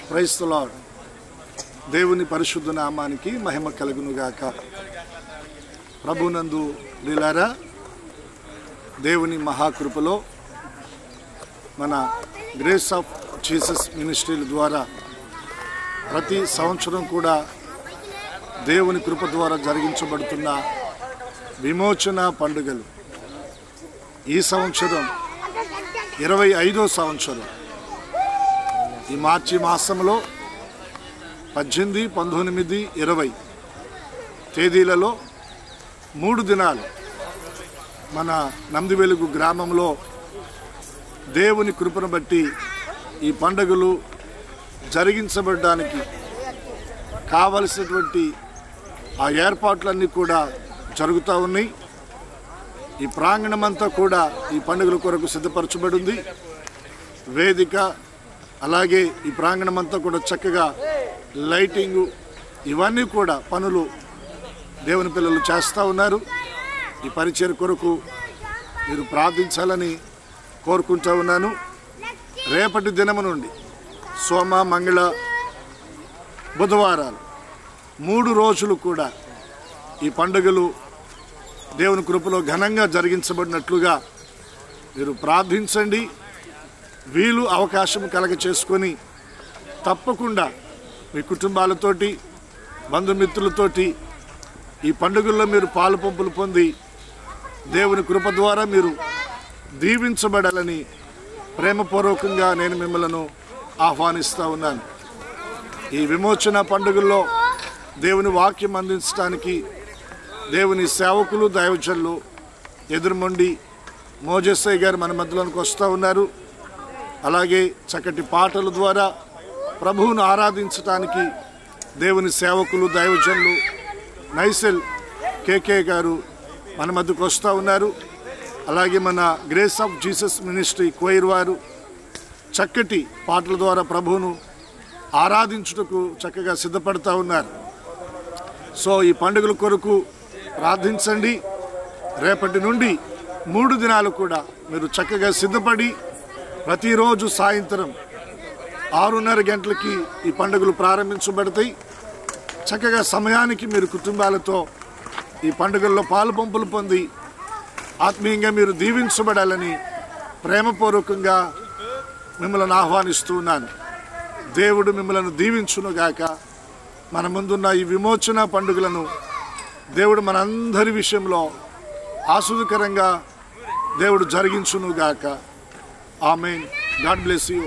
Praise the lord. దేవుని పరిశుద్ధ నామానికి మహిమ కలుగునుగాక. ప్రభునందు ప్రియులారా, దేవుని మహాకృపలో మన గ్రేస్ ఆఫ్ జీసస్ మినిస్ట్రీల ద్వారా ప్రతి సంవత్సరం కూడా దేవుని కృప ద్వారా జరిగించబడుతున్న విమోచన పండుగలు. ఈ సంవత్సరం 25వ సంవత్సరం. ఈ మార్చి మాసంలో 18, 19, 20 తేదీలలో 3 దినాలు మన నందివెలుగు గ్రామంలో దేవుని కృపను బట్టి ఈ పండుగలు జరిగించబడడానికి కావలసినటువంటి ఆ ఏర్పాట్లన్నీ కూడా జరుగుతూ ఉన్నాయి. ఈ ప్రాంగణమంతా కూడా ఈ పండుగల కొరకు సిద్ధపరచబడి ఉంది. వేదిక అలాగే ఈ ప్రాంగణమంతా కూడా చక్కగా లైటింగు ఇవన్నీ కూడా పనులు దేవుని పిల్లలు చేస్తూ ఉన్నారు. ఈ పరిచర్య కొరకు మీరు ప్రార్థించాలని కోరుకుంటూ ఉన్నాను. రేపటి దినము నుండి సోమ, మంగళ, బుధవారాలు 3 రోజులు కూడా ఈ పండుగలు దేవుని కృపలో ఘనంగా జరిగించబడినట్లుగా మీరు ప్రార్థించండి. వీలు అవకాశం కలగ చేసుకొని తప్పకుండా మీ కుటుంబాలతోటి, బంధుమిత్రులతోటి ఈ పండుగల్లో మీరు పాలు పంపులు పొంది దేవుని కృప ద్వారా మీరు దీవించబడాలని ప్రేమపూర్వకంగా నేను మిమ్మల్ని ఆహ్వానిస్తూ ఉన్నాను. ఈ విమోచన పండుగల్లో దేవుని వాక్యం అందించడానికి దేవుని సేవకులు, దైవజనులు ఎదురుమొండి మోజెస్సయ్య గారు మన మధ్యలోనికి వస్తూ ఉన్నారు. అలాగే చక్కటి పాటల ద్వారా ప్రభువును ఆరాధించడానికి దేవుని సేవకులు, దైవజనులు నైసెల్ కేకే గారు మన మధ్యకు వస్తూ ఉన్నారు. అలాగే మన grace of Jesus ministry coir వారు చక్కటి పాటల ద్వారా ప్రభువును ఆరాధించుటకు చక్కగా సిద్ధపడుతూ ఉన్నారు. సో ఈ పండుగల కొరకు ప్రార్థించండి. రేపటి నుండి 3 దినాలు కూడా మీరు చక్కగా సిద్ధపడి ప్రతిరోజు సాయంత్రం 6:30 గంటలకి ఈ పండుగలు ప్రారంభించబడతాయి. చక్కగా సమయానికి మీరు కుటుంబాలతో ఈ పండుగల్లో పాలు పంపులు పొంది ఆత్మీయంగా మీరు దీవించబడాలని ప్రేమపూర్వకంగా మిమ్మల్ని ఆహ్వానిస్తూ ఉన్నాను. దేవుడు మిమ్మల్ని దీవించునుగాక. మన ముందున్న ఈ విమోచన పండుగలను దేవుడు మనందరి విషయంలో ఆశీర్వాదకరంగా దేవుడు జరిగించునుగాక. ఆమేన్. God bless you.